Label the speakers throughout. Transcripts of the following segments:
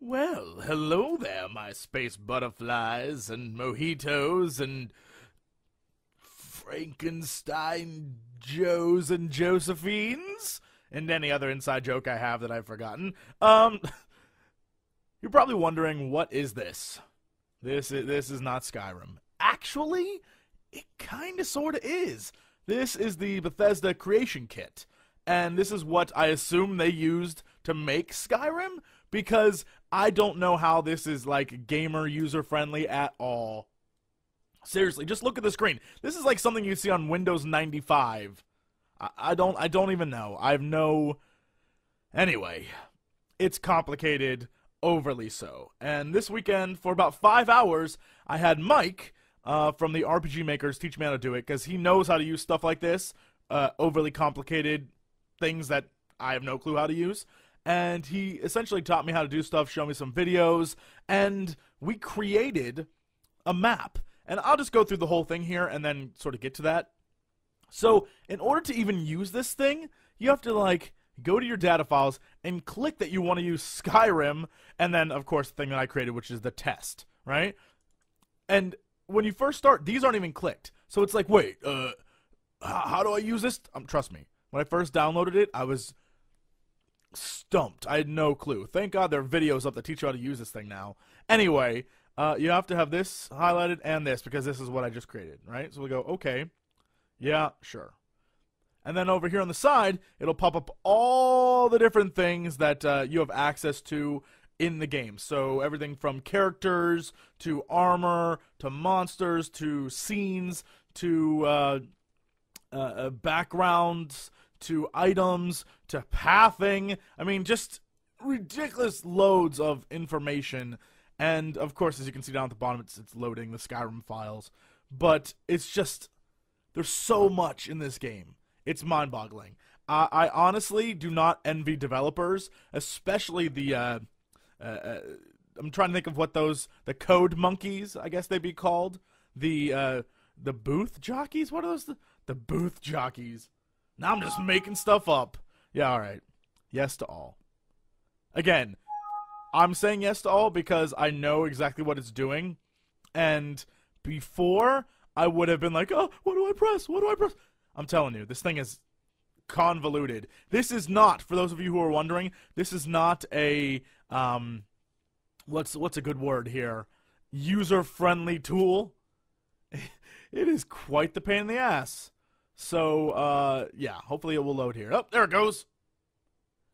Speaker 1: Well, hello there, my space butterflies and mojitos and Frankenstein Joes and Josephines, and any other inside joke I have that I've forgotten. You're probably wondering, what is this? This is not Skyrim. Actually, it kinda sorta is. This is the Bethesda creation kit, and this is what I assume they used to make Skyrim, because I don't know how this is, like, gamer user-friendly at all. Seriously, just look at the screen. This is like something you see on Windows 95. I don't even know. I have no... Anyway, it's complicated, overly so. And this weekend, for about 5 hours, I had Mike from the RPG Makers teach me how to do it, because he knows how to use stuff like this, overly complicated things that I have no clue how to use. And he essentially taught me how to do stuff, show me some videos, and we created a map. And I'll just go through the whole thing here and then sort of get to that. So, in order to even use this thing, you have to, like, go to your data files and click that you want to use Skyrim, and then, of course, the thing that I created, which is the test, right? And when you first start, these aren't even clicked. So it's like, wait, how do I use this? Trust me, when I first downloaded it, I was stumped. I had no clue. Thank God there are videos up that teach you how to use this thing now. Anyway, you have to have this highlighted and this, because this is what I just created, right? So we go, okay, yeah, sure. And then over here on the side, it'll pop up all the different things that you have access to in the game. So everything from characters, to armor, to monsters, to scenes, to backgrounds, to items, to pathing. I mean, just ridiculous loads of information. And, of course, as you can see down at the bottom, it's loading the Skyrim files. But it's just, there's so much in this game. It's mind-boggling. I honestly do not envy developers, especially the, I'm trying to think of what the code monkeys, I guess they'd be called. The booth jockeys? What are those? The booth jockeys. Now I'm just making stuff up. Yeah, alright. Yes to all. Again, I'm saying yes to all because I know exactly what it's doing. And before, I would have been like, oh, what do I press? What do I press? I'm telling you, this thing is convoluted. This is not, for those of you who are wondering, this is not a, what's a good word here? User-friendly tool. It is quite the pain in the ass. So, yeah, hopefully it will load here. Oh, there it goes.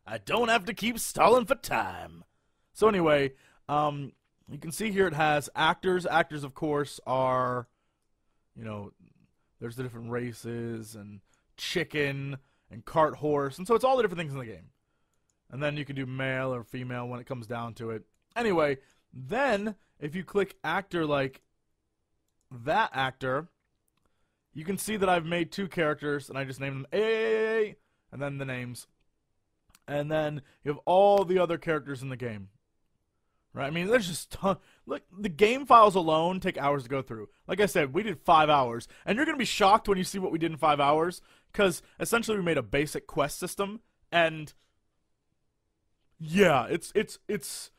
Speaker 1: I don't have to keep stalling for time. So anyway, you can see here it has actors. Actors, of course, are, you know, there's the different races, and chicken, and cart horse, and so it's all the different things in the game. And then you can do male or female when it comes down to it. Anyway, then, if you click actor like that actor, you can see that I've made two characters, and I just named them A, and then the names. And then you have all the other characters in the game. Right? I mean, there's just ton. Look, the game files alone take hours to go through. Like I said, we did 5 hours, and you're gonna be shocked when you see what we did in 5 hours, because essentially we made a basic quest system, and yeah, it's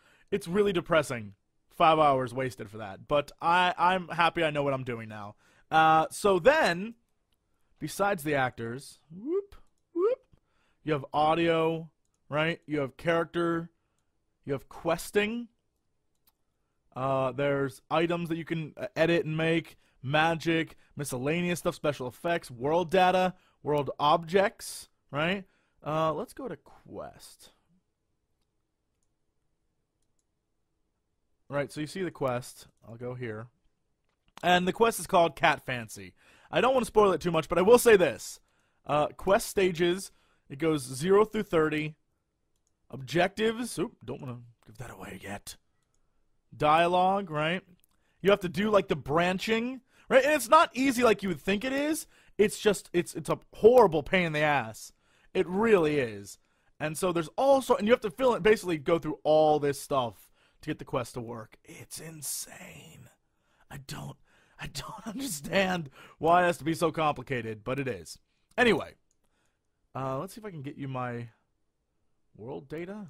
Speaker 1: really depressing. 5 hours wasted for that, but I'm happy I know what I'm doing now. So then, besides the actors, you have audio, right? You have character, you have questing. There's items that you can edit and make, magic, miscellaneous stuff, special effects, world data, world objects, right? Let's go to quest. Right, so you see the quest. I'll go here. And the quest is called Cat Fancy. I don't want to spoil it too much, but I will say this. Quest stages, it goes 0 through 30. Objectives, oop, don't want to give that away yet. Dialogue, right? You have to do, like, the branching, right? And it's not easy like you would think it is. It's just, it's a horrible pain in the ass. It really is. And so there's also, and you have to fill it, basically go through all this stuff to get the quest to work. It's insane. I don't understand why it has to be so complicated, but it is. Anyway, let's see if I can get you my world data.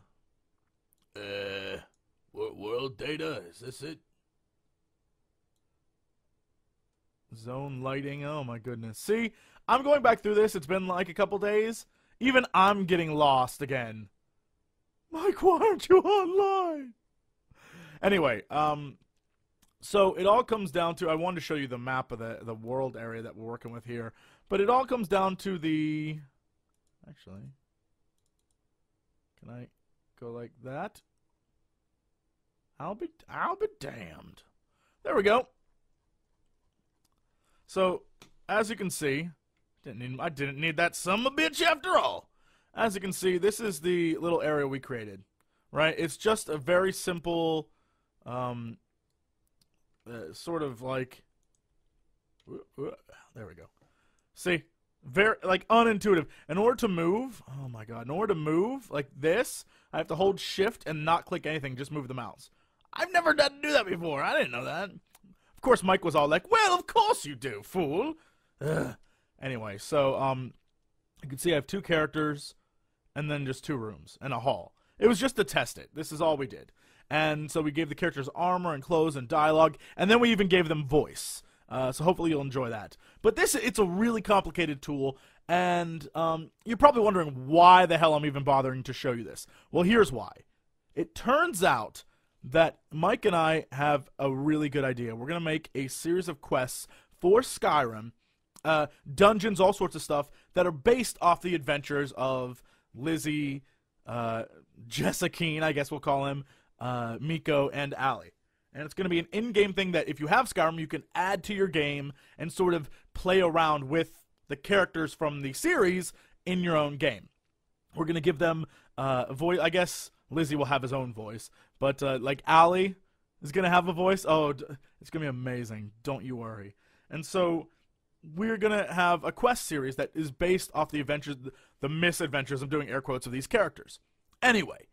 Speaker 1: world data. Is this it? Zone lighting. Oh my goodness. See, I'm going back through this. It's been like a couple days. Even I'm getting lost again. Mike, why aren't you online? Anyway, so it all comes down to, I wanted to show you the map of the world area that we're working with here, but it all comes down to the, actually, can I go like that? I'll be damned. There we go. So, as you can see, I didn't need that son of a bitch after all. As you can see, this is the little area we created, right? It's just a very simple, sort of like, there we go. See, very, like, unintuitive. In order to move, oh my god, in order to move like this, I have to hold shift and not click anything, just move the mouse. I've never done to do that before. I didn't know that. Of course, Mike was all like, well, of course you do, fool. Ugh. Anyway, so, you can see I have 2 characters, and then just 2 rooms, and a hall. It was just to test it. This is all we did. And so we gave the characters armor and clothes and dialogue, and then we even gave them voice. So hopefully you'll enjoy that. But it's a really complicated tool, and you're probably wondering why the hell I'm even bothering to show you this. Well, here's why. It turns out that Mike and I have a really good idea. We're going to make a series of quests for Skyrim, dungeons, all sorts of stuff, that are based off the adventures of Lizzie, Jessakeen, I guess we'll call him, Miko, and Allie. And it's going to be an in-game thing that if you have Skyrim, you can add to your game and sort of play around with the characters from the series in your own game. We're going to give them a voice. I guess Lizzie will have his own voice, but like Allie is going to have a voice. Oh, it's going to be amazing. Don't you worry. And so we're going to have a quest series that is based off the adventures, the misadventures, I'm doing air quotes, of these characters. Anyway,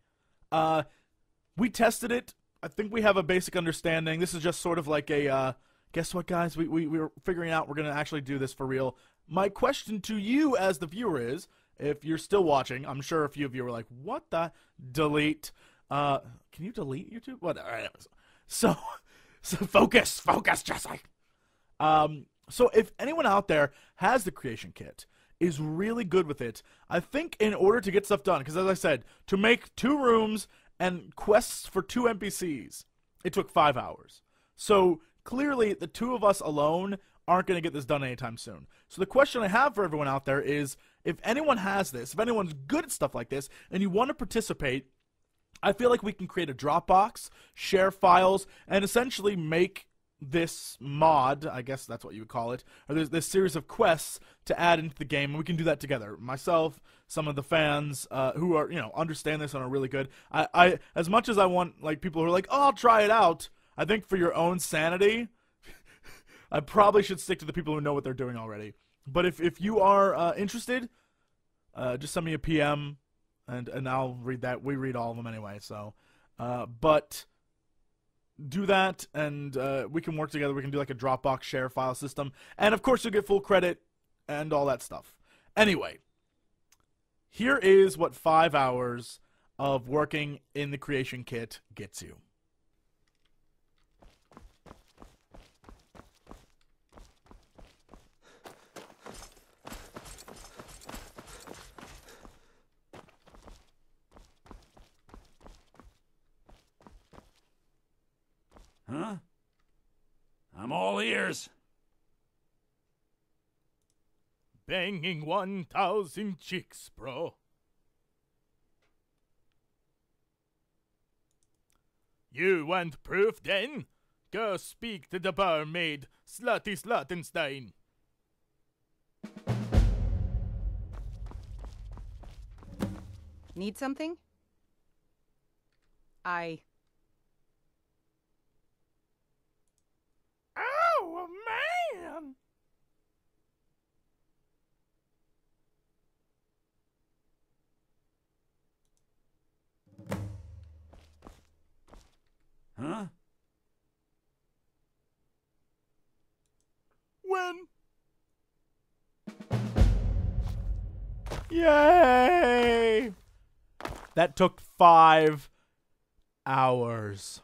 Speaker 1: we tested it. I think we have a basic understanding. This is just sort of like a, guess what, guys? We were figuring out we're going to actually do this for real. My question to you as the viewer is, if you're still watching, I'm sure a few of you were like, what the? Delete. Can you delete YouTube? Whatever. So focus, Jesse. So if anyone out there has the creation kit, is really good with it, I think in order to get stuff done, because as I said, to make 2 rooms and quests for 2 NPCs, it took 5 hours. So clearly the 2 of us alone aren't going to get this done anytime soon. So the question I have for everyone out there is, if anyone has this, if anyone's good at stuff like this, and you want to participate, I feel like we can create a Dropbox, share files, and essentially make this mod, I guess that's what you would call it, or there's this series of quests to add into the game, and we can do that together. Myself, some of the fans who are, understand this and are really good. I as much as I want, like, people who are like, oh, I'll try it out, I think for your own sanity, I probably should stick to the people who know what they're doing already. But if you are interested, just send me a PM, and I'll read that. We read all of them anyway, so. But do that, and we can work together. We can do like a Dropbox share file system. And, of course, you'll get full credit and all that stuff. Anyway, here is what 5 hours of working in the creation kit gets you.
Speaker 2: Huh? I'm all ears.
Speaker 1: Banging 1,000 chicks, bro. You want proof, then? Go speak to the barmaid, Slutty Sluttenstein.
Speaker 3: Need something?
Speaker 1: Oh, man!
Speaker 2: Huh?
Speaker 1: When? Yay! That took 5 hours.